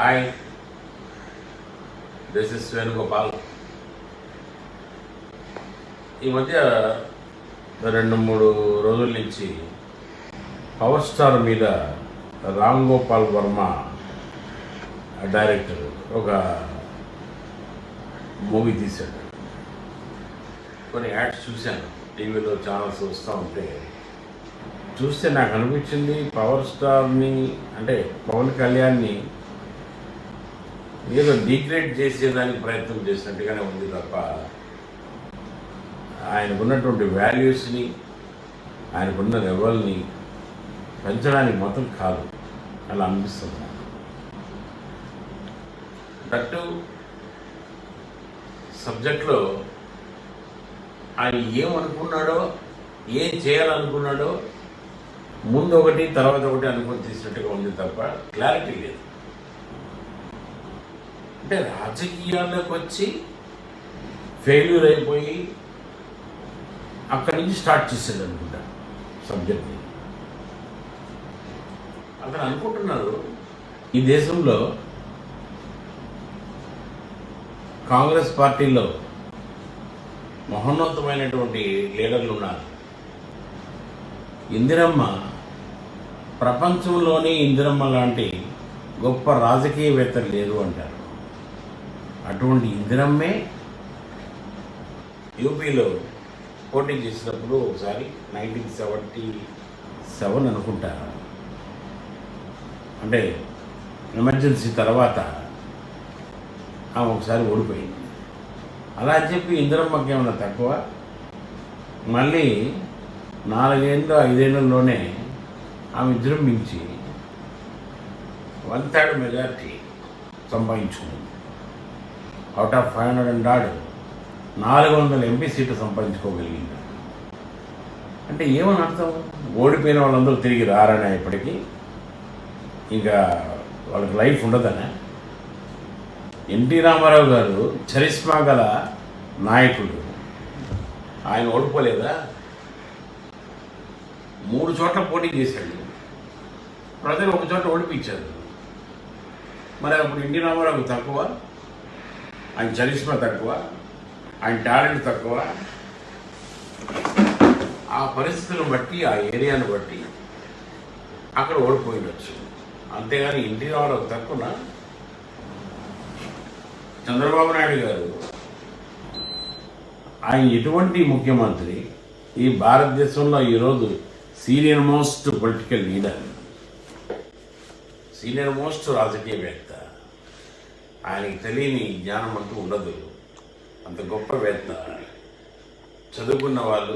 Hi, this is Venugopal. ఈ మధ్య 2-3 రోజుల నుంచి పవర్ స్టార్ మీద రామ్ గోపాల్ వర్మ డైరెక్టర్ ఒక మూవీ తీశాడు. కొన్ని యాడ్స్ చూశాను, టీవీలో ఛానల్స్ వస్తూ ఉంటే చూస్తే నాకు అనిపించింది పవర్ స్టార్ని అంటే పవన్ కళ్యాణ్ని ఏదో డిగ్రేడ్ చేసేదానికి ప్రయత్నం చేసినట్టుగానే ఉంది తప్ప ఆయనకున్నటువంటి వాల్యూస్ని ఆయనకున్న లెవెల్ని పెంచడానికి మొత్తం కాదు అలా అనిపిస్తుంది. దట్టు సబ్జెక్ట్లో ఆయన ఏమనుకున్నాడో, ఏం చేయాలనుకున్నాడో ముందు ఒకటి తర్వాత ఒకటి అనుకుని తీసినట్టుగా ఉంది తప్ప క్లారిటీ లేదు. అంటే రాజకీయాల్లోకి వచ్చి ఫెయిల్యూర్ అయిపోయి అక్కడి నుంచి స్టార్ట్ చేసేది అనుకుంటా సబ్జెక్ట్ని. అతను అనుకుంటున్నారు ఈ దేశంలో కాంగ్రెస్ పార్టీలో మహోన్నతమైనటువంటి లీడర్లు ఉన్నారు. ఇందిరమ్మ ప్రపంచంలోని ఇందిరమ్మ లాంటి గొప్ప రాజకీయవేత్తలు లేరు అంటారు. అటువంటి ఇందిరమ్మే యూపీలో పోటీ చేసినప్పుడు ఒకసారి 1977 అనుకుంటా, అంటే ఎమర్జెన్సీ తర్వాత ఆమె ఒకసారి ఓడిపోయింది. అలా అని చెప్పి ఇందిరమ్మకి ఏమన్నా తక్కువ? మళ్ళీ 4-5 ఏళ్లలోనే ఆమె విజృంభించి 1/3 మెజార్టీ సంపాదించుకుంది. అవుట్ ఆఫ్ 500 400 ఎంపీ సీట్లు సంపాదించుకోగలిగింది. అంటే ఏమని అర్థం? ఓడిపోయిన వాళ్ళందరూ తిరిగి రారనే ఇప్పటికీ ఇంకా వాళ్ళకి లైఫ్ ఉండదనే. ఎన్టీ రామారావు గారు చరిస్మా గల నాయకుడు, ఆయన ఓడిపోలేదా? 3 చోట్ల పోటీ చేశాడు, ప్రజలు ఒక చోట ఓడిపించారు. మరి అప్పుడు ఎన్టీ రామారావు తక్కువ? ఆయన చరిస్మా తక్కువ? ఆయన టాలెంట్ తక్కువ? ఆ పరిస్థితులను బట్టి, ఆ ఏరియాను బట్టి అక్కడ ఓడిపోయిండొచ్చు. అంతేగాని ఎన్టీ రామారావు తక్కువ. చంద్రబాబు నాయుడు గారు ఆయన ఎటువంటి ముఖ్యమంత్రి, ఈ భారతదేశంలో ఈరోజు senior most political leader, senior most రాజకీయవేత్త. ఆయనకి తెలియని జ్ఞానం అంటూ ఉండదు. అంత గొప్పవేత్త. చదువుకున్న వాళ్ళు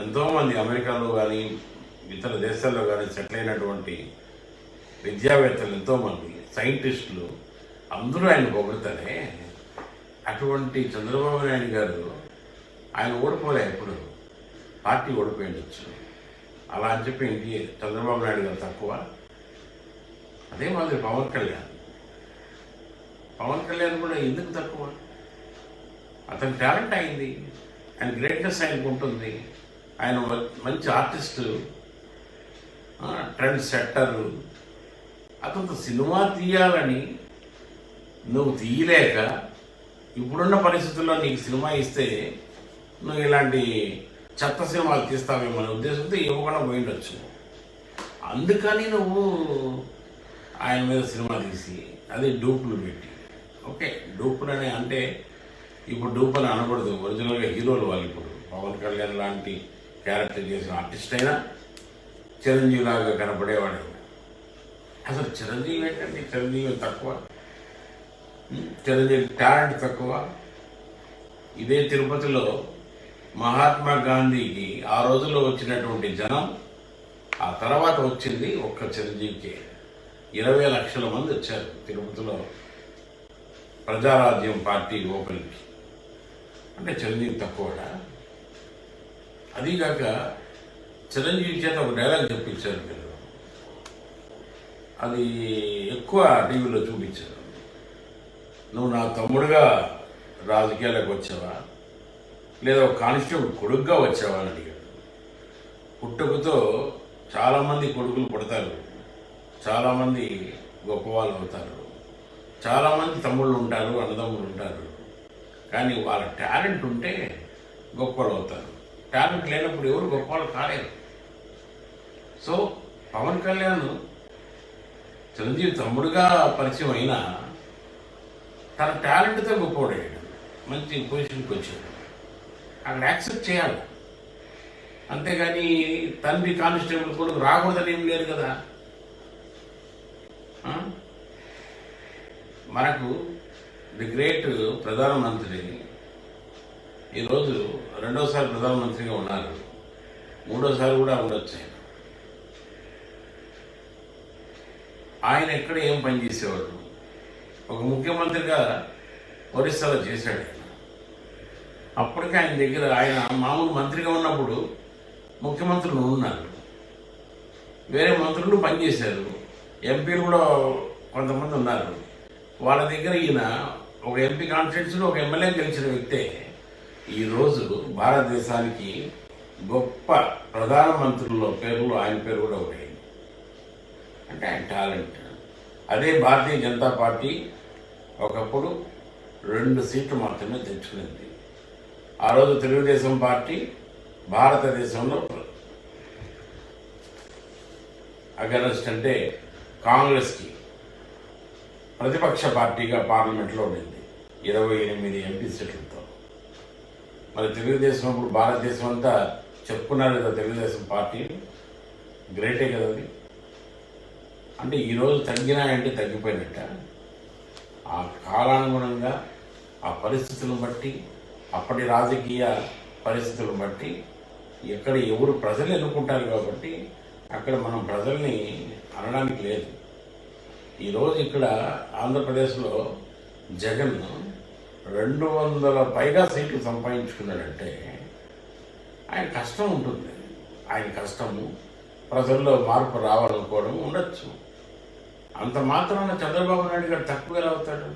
ఎంతోమంది అమెరికాలో కానీ ఇతర దేశాల్లో కానీ సెటిల్ అయినటువంటి విద్యావేత్తలు ఎంతోమంది, సైంటిస్టులు అందరూ ఆయన పొగుడతారే. అటువంటి చంద్రబాబు నాయుడు గారు ఆయన ఓడిపోలే, ఎప్పుడు పార్టీ ఓడిపోయిండొచ్చు. అలా అని చెప్పి చంద్రబాబు నాయుడు గారు తక్కువ? అదే మాదిరి పవన్ కళ్యాణ్ కూడా ఎందుకు తక్కువ? అతని టాలెంట్ అయింది, ఆయన గ్రేట్నెస్ ఆయనకు ఉంటుంది. ఆయన మంచి ఆర్టిస్టు, ట్రెండ్ సెట్టరు. అతనితో సినిమా తీయాలని నువ్వు తీయలేక ఇప్పుడున్న పరిస్థితుల్లో నీకు సినిమా ఇస్తే నువ్వు ఇలాంటి చెత్త సినిమాలు తీస్తావేమో అనే ఉద్దేశంతో ఇవ్వకుండా పోయిండొచ్చు. అందుకని నువ్వు ఆయన మీద సినిమా తీసి అది డూపులు పెట్టి, ఓకే డూపులని అంటే ఇప్పుడు డూప్ అని అనకూడదు, ఒరిజినల్గా హీరోలు వాళ్ళు. ఇప్పుడు పవన్ కళ్యాణ్ లాంటి క్యారెక్టర్ చేసిన ఆర్టిస్ట్ అయినా చిరంజీవి లాగా కనపడేవాడు. అసలు చిరంజీవి ఏంటంటే చిరంజీవి తక్కువ? చిరంజీవి టాలెంట్ తక్కువ? ఇదే తిరుపతిలో మహాత్మా గాంధీకి ఆ రోజుల్లో వచ్చినటువంటి జనం ఆ తర్వాత వచ్చింది ఒక్క చిరంజీవికే. 20 లక్షల మంది వచ్చారు తిరుపతిలో ప్రజారాజ్యం పార్టీ ఓపెన్కి. అంటే చిరంజీవి తక్కువడా? అదీగాక చిరంజీవి చేత ఒక డైలాగ్ చెప్పించారు మీరు, అది ఎక్కువ టీవీలో చూపించారు. నువ్వు నా తమ్ముడుగా రాజకీయాలకు వచ్చావా, లేదా ఒక కానిస్టేబుల్ కొడుకుగా వచ్చావా అని అడిగాడు. పుట్టుకతో చాలామంది కొడుకులు పుడతారు, చాలామంది గొప్పవాళ్ళు అవుతారు. చాలామంది తమ్ముళ్ళు ఉంటారు, అన్నదమ్ములు ఉంటారు, కానీ వాళ్ళ టాలెంట్ ఉంటే గొప్పలు అవుతారు. టాలెంట్ లేనప్పుడు ఎవరు గొప్పవాళ్ళు కాలేరు. సో పవన్ కళ్యాణ్ చిరంజీవి తమ్ముడుగా పరిచయం అయినా తన టాలెంట్తో గొప్పవాడయ్యాడు, మంచి పొజిషన్కి వచ్చాడు. అక్కడ యాక్సెప్ట్ చేయాలి. అంతేగాని తండ్రి కానిస్టేబుల్ కొడుకు రాకూడదని ఏం లేదు కదా. మనకు ది గ్రేట్ ప్రధానమంత్రి ఈరోజు రెండోసారి ప్రధానమంత్రిగా ఉన్నారు, మూడోసారి కూడా ఉండొచ్చు. ఆయన ఎక్కడ ఏం పని చేసేవాడు? ఒక ముఖ్యమంత్రిగా ఒరిస్సాలో చేశాడు. అప్పటికే ఆయన దగ్గర ఆయన మామూలు మంత్రిగా ఉన్నప్పుడు ముఖ్యమంత్రులు ఉన్నారు, వేరే మంత్రులు పనిచేశారు, ఎంపీలు కూడా కొంతమంది ఉన్నారు. వాళ్ళ దగ్గర ఈయన ఒక ఎంపీ కాన్స్టిట్యూన్సీలో ఒక ఎమ్మెల్యే గెలిచిన వ్యక్తే ఈరోజు భారతదేశానికి గొప్ప ప్రధానమంత్రుల్లో పేర్లు ఆయన పేరు కూడా ఒకటి. అంటే ఆయన టాలెంట్. అదే భారతీయ జనతా పార్టీ ఒకప్పుడు 2 సీట్లు మాత్రమే తెచ్చుకునేది. ఆ రోజు తెలుగుదేశం పార్టీ భారతదేశంలో అగెనెస్ట్ అంటే కాంగ్రెస్కి ప్రతిపక్ష పార్టీగా పార్లమెంట్లో ఉండింది 28 ఎంపీ సీట్లతో. మరి తెలుగుదేశం ఇప్పుడు భారతదేశం అంతా చెప్పుకున్నారు కదా, తెలుగుదేశం పార్టీ గ్రేటే కదా అది. అంటే ఈరోజు తగ్గినాయంటే తగ్గిపోయినట్ట. ఆ కాలానుగుణంగా ఆ పరిస్థితులను బట్టి, అప్పటి రాజకీయ పరిస్థితులను బట్టి ఎక్కడ ఎవరు ప్రజలు ఎన్నుకుంటారు కాబట్టి అక్కడ మనం ప్రజల్ని అనడానికి లేదు. ఈరోజు ఇక్కడ ఆంధ్రప్రదేశ్లో జగన్ 200 పైగా సీట్లు సంపాదించుకున్నాడంటే ఆయన కష్టం ఉంటుంది. ఆయన కష్టము ప్రజల్లో మార్పు రావాలనుకోవడం ఉండొచ్చు. అంత మాత్రాన చంద్రబాబు నాయుడు గారు తక్కువ ఎలా అవుతాడు?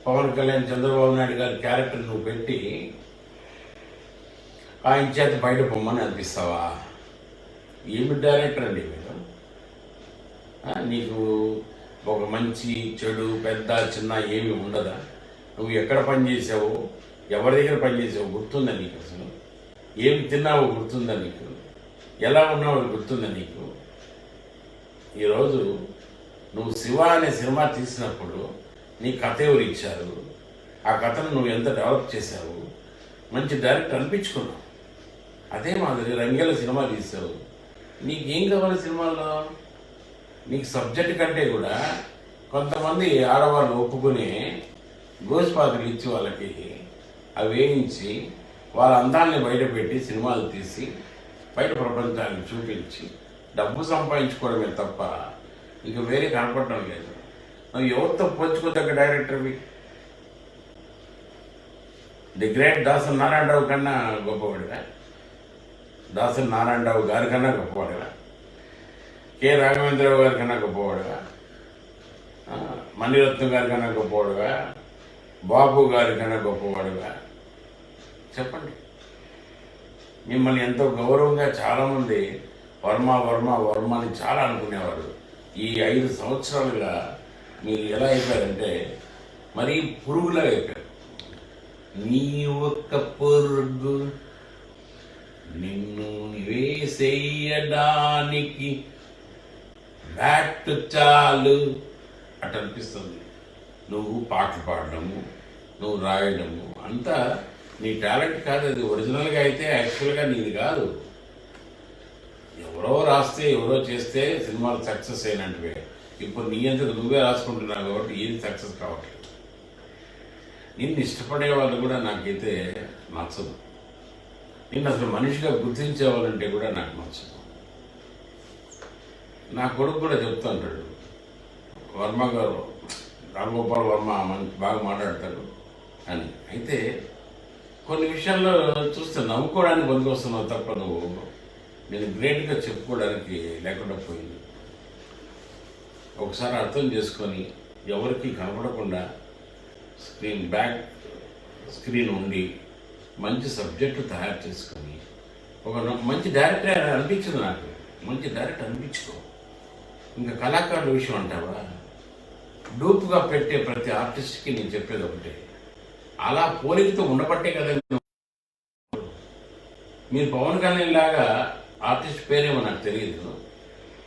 పవన్ కళ్యాణ్ చంద్రబాబు నాయుడు గారి క్యారెక్టర్ నువ్వు పెట్టి ఆయన చేత బయట పొమ్మని అనిపిస్తావా? ఏమి డైరెక్టర్ అండి మీరు? నీకు ఒక మంచి చెడు పెద్ద చిన్న ఏమి ఉండదా? నువ్వు ఎక్కడ పనిచేసావు, ఎవరి దగ్గర పనిచేసావు గుర్తుందా నీకు? అసలు ఏమి తిన్నావో గుర్తుందా నీకు? ఎలా ఉన్నావో గుర్తుందా నీకు? ఈరోజు నువ్వు శివ అనే సినిమా తీసినప్పుడు నీ కథ ఎవరు ఇచ్చారు? ఆ కథను నువ్వు ఎంత డెవలప్ చేశావు? మంచి డైరెక్టర్ అనిపించుకున్నావు. అదే మాదిరి రంగేల సినిమా తీసావు. నీకేం కావాలి సినిమాలో? నీకు సబ్జెక్ట్ కంటే కూడా కొంతమంది ఆడవాళ్ళు ఒప్పుకుని గోసిపాత్రలు ఇచ్చి వాళ్ళకి అవి వేయించి వాళ్ళ అందాన్ని బయటపెట్టి సినిమాలు తీసి బయట ప్రపంచాన్ని చూపించి డబ్బు సంపాదించుకోవడమే తప్ప ఇక వేరే కనపడటం లేదు. నువ్వు ఎవరితో పోల్చుకోదగ్గ డైరెక్టర్వి? ది గ్రేట్ దాసరి నారాయణరావు కన్నా గొప్పవాడిగా, దాసరి నారాయణరావు గారి కన్నా గొప్పవాడిగా, కె రాఘవేంద్రరావు గారి కన్నా గొప్పవాడుగా, మణిరత్నం గారి కన్నా గొప్పవాడుగా, బాబు గారి కన్నా గొప్పవాడుగా చెప్పండి. మిమ్మల్ని ఎంతో గౌరవంగా చాలామంది వర్మ వర్మ వర్మ అని చాలా అనుకునేవారు. ఈ 5 సంవత్సరాలుగా మీరు ఎలా అయిపోయారంటే మరీ పురుగులా అయిపోయారు. నీ ఒక్క పురుగు నిన్ను వేసేయడానికి బ్యాట్ చాలు అట్ అనిపిస్తుంది. నువ్వు పాటలు పాడడము, నువ్వు రాయడము అంతా నీ టాలెంట్ కాదు. అది ఒరిజినల్గా అయితే యాక్చువల్గా నీది కాదు. ఎవరో రాస్తే ఎవరో చేస్తే సినిమాలు సక్సెస్ అయినట్టువే. ఇప్పుడు నీ అంతకు నువ్వే రాసుకుంటున్నావు కాబట్టి ఏది సక్సెస్ కావట్లేదు. నిన్ను ఇష్టపడే వాళ్ళు కూడా నాకైతే నచ్చదు. నిన్ను అసలు మనిషిగా గుర్తించేవాళ్ళంటే కూడా నాకు నచ్చదు. నా కొడుకు కూడా చెప్తూ ఉంటాడు, వర్మ గారు రామగోపాల్ వర్మ మనకి బాగా మాట్లాడతాడు అని. అయితే కొన్ని విషయాల్లో చూస్తే నవ్వుకోవడానికి పనికొస్తున్నావు తప్ప నువ్వు నేను గ్రేట్గా చెప్పుకోవడానికి లేకుండా పోయింది. ఒకసారి అర్థం చేసుకొని ఎవరికి కనపడకుండా బ్యాక్ స్క్రీన్ ఉండి మంచి సబ్జెక్టు తయారు చేసుకొని ఒక మంచి డైరెక్టర్ అనిపించింది నాకు. మంచి డైరెక్టర్ అనిపించుకో. ఇంకా కళాకారుల విషయం అంటావా? డూప్గా పెట్టే ప్రతి ఆర్టిస్ట్కి నేను చెప్పేది ఒకటే, అలా పోలికతో ఉండబట్టే కదా మీరు పవన్ కళ్యాణ్ లాగా, ఆర్టిస్ట్ పేరేమో నాకు తెలియదు,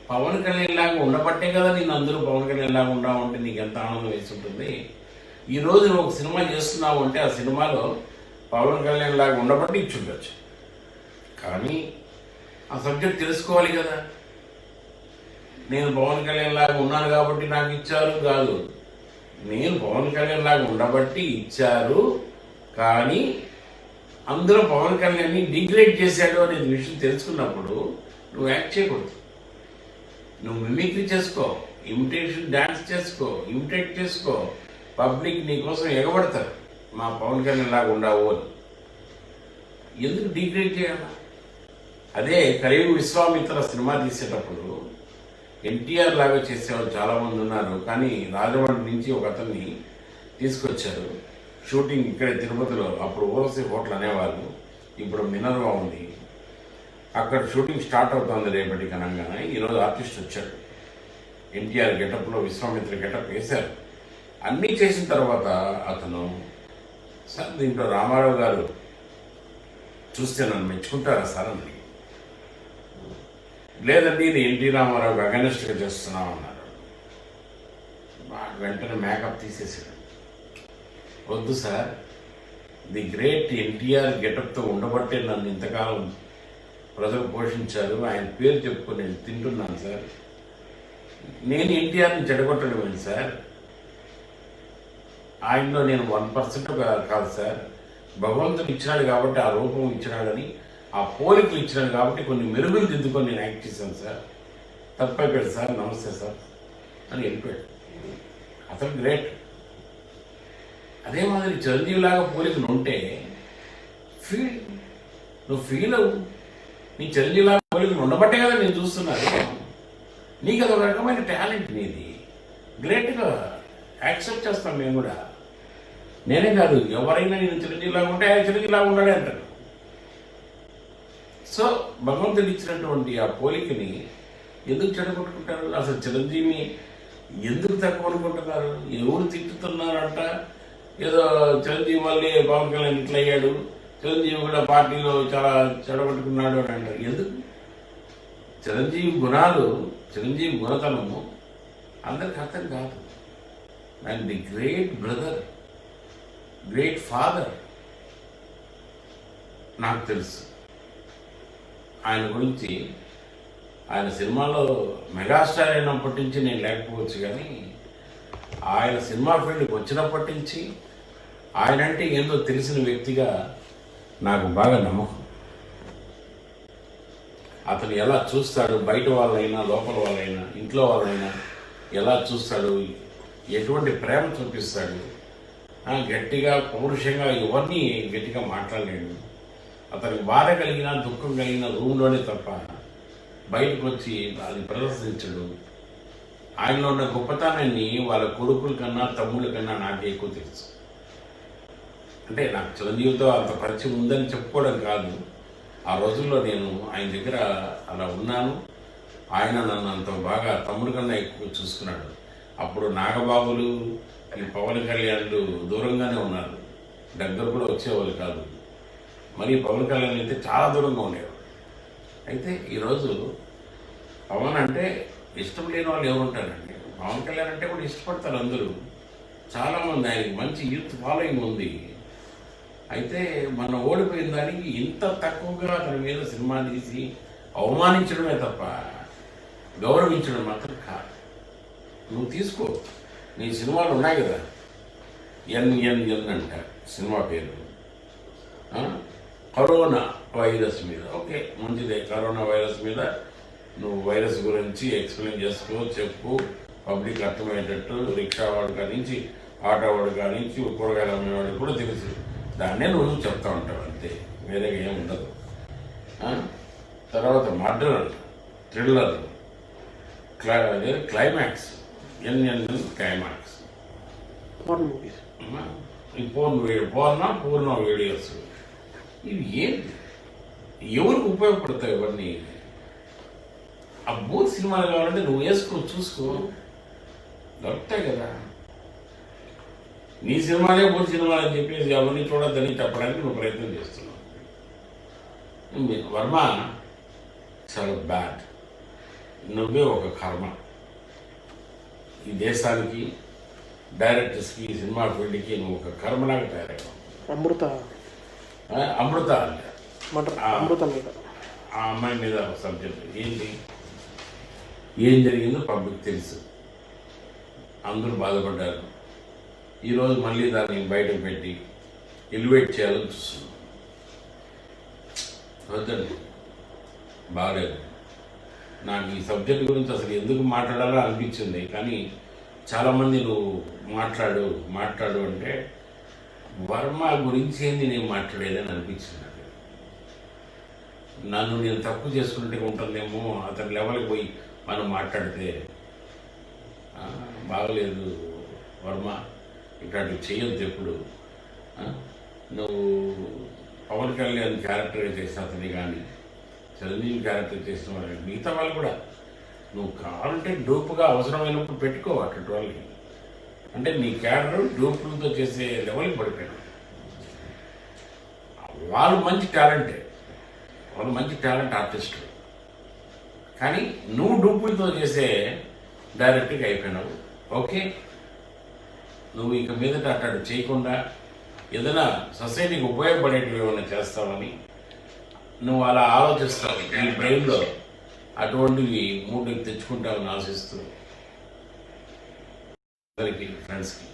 పవన్ కళ్యాణ్ లాగా ఉండబట్టే కదా నేను అందరూ పవన్ కళ్యాణ్ లాగా ఉంటే నీకు ఎంత ఆనందం వేసి ఉంటుంది. ఈరోజు నువ్వు ఒక సినిమా చేస్తున్నావు అంటే ఆ సినిమాలో పవన్ కళ్యాణ్ లాగా ఉండబట్టి ఇచ్చుండొచ్చు, కానీ ఆ సబ్జెక్ట్ తెలుసుకోవాలి కదా. నేను పవన్ కళ్యాణ్ లాగా ఉన్నాను కాబట్టి నాకు ఇచ్చారు కాదు, నేను పవన్ కళ్యాణ్ లాగా ఉండబట్టి ఇచ్చారు, కానీ అందులో పవన్ కళ్యాణ్ని డిగ్రేడ్ చేశాడు అనేది విషయం తెలుసుకున్నప్పుడు నువ్వు యాక్ట్ చేయకూడదు. నువ్వు మిమిక్రీ చేసుకో, ఇమిటేషన్ డ్యాన్స్ చేసుకో, ఇమిటేట్ చేసుకో, పబ్లిక్ నీ కోసం ఎగబడతారు మా పవన్ కళ్యాణ్ లాగా ఉండవు అని. ఎందుకు డిగ్రేడ్ చేయాలి? అదే కలియుగ విశ్వామిత్ర సినిమా తీసేటప్పుడు ఎన్టీఆర్ లాగా చేసేవాళ్ళు చాలామంది ఉన్నారు, కానీ రాజమండ్రి నుంచి ఒక అతన్ని తీసుకొచ్చారు. షూటింగ్ ఇక్కడే తిరుపతిలో, అప్పుడు ఓరసి హోటల్ అనేవాళ్ళు, ఇప్పుడు మినర్వా ఉంది, అక్కడ షూటింగ్ స్టార్ట్ అవుతుంది రేపటి కనంగానే. ఈరోజు ఆర్టిస్ట్ వచ్చాడు, ఎన్టీఆర్ గెటప్లో విశ్వామిత్ర గెటప్ వేశారు. అన్నీ చేసిన తర్వాత అతను, సార్ దీంట్లో రామారావు గారు చూస్తే నన్ను మెచ్చుకుంటారా సార్ అని. లేదండి ఇది ఎన్టీ రామారావు అగనెస్ట్గా చేస్తున్నాం అన్నారు. వెంటనే మేకప్ తీసేసాడు. వద్దు సార్, ది గ్రేట్ ఎన్టీఆర్ గెటప్తో ఉండబట్టే నన్ను ఇంతకాలం ప్రజలు పోషించారు, ఆయన పేరు చెప్పుకొని నేను తింటున్నాను సార్. నేను ఎన్టీఆర్ని చెడగొట్టడం ఏంటి సార్? ఆయనలో నేను 1% కాదు సార్. భగవంతుడు ఇచ్చినాడు కాబట్టి ఆ రూపం ఇచ్చినాడని, ఆ పోలికలు ఇచ్చినాడు కాబట్టి కొన్ని మెరుగులు దిద్దుకొని నేను యాక్ట్ చేశాను సార్. తప్పైపోయాడు సార్, నమస్తే సార్ అని వెళ్ళిపోయాడు. అతను గ్రేట్. అదే మాదిరి చిరంజీవి లాగా పోలికలు ఉంటే నువ్వు ఫీల్ అవ్వు. నీ చిరంజీవి లాగా పోలికలు ఉండబట్టే కదా నేను చూస్తున్నాను. నీకు అదొక రకమైన టాలెంట్, నీది గ్రేట్గా యాక్సెప్ట్ చేస్తాం మేము కూడా. నేనే కాదు, ఎవరైనా నేను చిరంజీవిలాగా ఉంటే ఆయన చిరంజీవిలాగా ఉన్నాడే అంటారు. సో భగవంతుడు ఇచ్చినటువంటి ఆ పోలికని ఎందుకు చెడగొట్టుకుంటారు? అసలు చిరంజీవిని ఎందుకు తక్కువ అనుకుంటున్నారు? ఎవరు తిట్టుతున్నారంట? ఏదో చిరంజీవి వల్లే పవన్ కళ్యాణ్ ఇట్లా అయ్యాడు, చిరంజీవి కూడా పార్టీలో చాలా చెడగొట్టుకున్నాడు అని అంటారు. ఎందుకు? చిరంజీవి గుణాలు, చిరంజీవి గుణతనము అందరికి అర్థం కాదు. And the great brother, great father నాకు తెలుసు. ఆయన గురించి, ఆయన సినిమాలో మెగాస్టార్ అయినప్పటి నుంచి నేను లేకపోవచ్చు, కానీ ఆయన సినిమా ఫీల్డ్కి వచ్చినప్పటి నుంచి ఆయన అంటే ఏందో తెలిసిన వ్యక్తిగా నాకు బాగా నమ్మకం. అతను ఎలా చూస్తాడు, బయట వాళ్ళైనా లోపల వాళ్ళైనా ఇంట్లో వాళ్ళైనా ఎలా చూస్తాడు, ఎటువంటి ప్రేమ చూపిస్తాడు, గట్టిగా పౌరుషంగా ఎవరిని గట్టిగా మాట్లాడలేడు. అతనికి బాధ కలిగినా దుఃఖం కలిగిన రూమ్లోనే తప్ప బయటకు వచ్చి అది ప్రదర్శించడు. ఆయనలో ఉన్న గొప్పతనాన్ని వాళ్ళ కొడుకుల కన్నా తమ్ముళ్ళ కన్నా నాకే ఎక్కువ తెలుసు. అంటే నాకు చిరంజీవితో అంత పరిచయం ఉందని చెప్పుకోవడం కాదు, ఆ రోజుల్లో నేను ఆయన దగ్గర అలా ఉన్నాను. ఆయన నన్ను అంత బాగా తమ్ముడి కన్నా ఎక్కువ చూసుకున్నాడు. అప్పుడు నాగబాబులు, పవన్ కళ్యాణ్లు దూరంగానే ఉన్నారు, దగ్గర కూడా వచ్చేవాళ్ళు కాదు. మరి పవన్ కళ్యాణ్ అయితే చాలా దూరంగా ఉండేవాడు. అయితే ఈరోజు పవన్ అంటే ఇష్టం లేని వాళ్ళు ఎవరు ఉంటారండి? పవన్ కళ్యాణ్ అంటే కూడా ఇష్టపడతారు అందరూ, చాలామంది. ఆయనకి మంచి యూత్ ఫాలోయింగ్ ఉంది. అయితే మనం ఓడిపోయిన దానికి ఇంత తక్కువగా అతని మీద సినిమా తీసి అవమానించడమే తప్ప గౌరవించడం మాత్రం కాదు. నువ్వు తీసుకో, నీ సినిమాలు ఉన్నాయి కదా, ఎన్ఎన్ఎన్ అంట సినిమా పేరు, కరోనా వైరస్ మీద. ఓకే, మంచిదే. కరోనా వైరస్ మీద నువ్వు వైరస్ గురించి ఎక్స్ప్లెయిన్ చేసుకో, చెప్పు, పబ్లిక్ అర్థమయ్యేటట్టు. రిక్షా వాడు కానించి, ఆటో వాడు కానించి, కూరగాయలు అమ్మేవాడు కూడా తెలుసు. దాన్నే నువ్వు చెప్తా ఉంటావు అంతే, వేరేగా ఏమి ఉండదు. తర్వాత murder, thriller, climax, NNN climax, పూర్ణ వీడియోస్. ఇవి ఏంటి? ఎవరికి ఉపయోగపడతాయి ఇవన్నీ? ఆ బూత్ సినిమాలు కావాలంటే నువ్వు వేసుకో, చూసుకో. దొరుకుతాయి కదా. నీ సినిమాలే పూర్తి సినిమాలు అని చెప్పేసి ఎవరిని చూడొద్దని చెప్పడానికి నువ్వు ప్రయత్నం చేస్తున్నావు. వర్మ చాలా బ్యాడ్. నువ్వే ఒక కర్మ. ఈ దేశానికి, డైరెక్టర్స్కి, సినిమా ఫీల్డ్కి నువ్వు ఒక కర్మలాగా తయారయ్యావు. అమృత అంటే ఆ అమ్మాయి మీద సబ్జెక్ట్ ఏంటి, ఏం జరిగిందో పబ్లిక్ తెలుసు, అందరూ బాధపడ్డారు. ఈరోజు మళ్ళీ దాన్ని బయటకు పెట్టి ఎలివేట్ చేయాలని చూస్తున్నాం. వద్దండి, బాగలేదు. నాకు ఈ సబ్జెక్ట్ గురించి అసలు ఎందుకు మాట్లాడాలో అనిపించింది. కానీ చాలామంది నువ్వు మాట్లాడు అంటే వర్మ గురించి ఏంది నేను మాట్లాడేదని అనిపించింది. నన్ను నేను తక్కువ చేసుకుంటే ఉంటుందేమో, అతని లెవెల్కి పోయి మనం మాట్లాడితే బాగలేదు. వర్మ ఇట్లాంటివి చేయొద్దు ఎప్పుడు. నువ్వు పవన్ కళ్యాణ్ క్యారెక్టర్ చేసిన అతని కానీ, చిరంజీవి క్యారెక్టర్ చేసిన వాళ్ళు, మిగతా వాళ్ళు కూడా నువ్వు కావాలంటే డూపుగా అవసరమైనప్పుడు పెట్టుకో అటువంటి వాళ్ళకి. అంటే నీ క్యారెక్టర్ డూపులతో చేసే లెవెల్కి పడిపోయాడు. వాళ్ళు మంచి టాలెంట్ ఆర్టిస్టులు. కానీ నువ్వు డూపులతో చేసే డైరెక్ట్గా అయిపోయినావు. ఓకే, నువ్వు ఇక మీదట అట్లా చేయకుండా ఏదైనా సొసైటీకి ఉపయోగపడేటివి ఏమైనా చేస్తావని నువ్వు అలా ఆలోచిస్తావు. నీ బ్రెయిన్లో అటువంటివి మూడుకి తెచ్చుకుంటావని ఆశిస్తూ అందరికీ, ఫ్రెండ్స్కి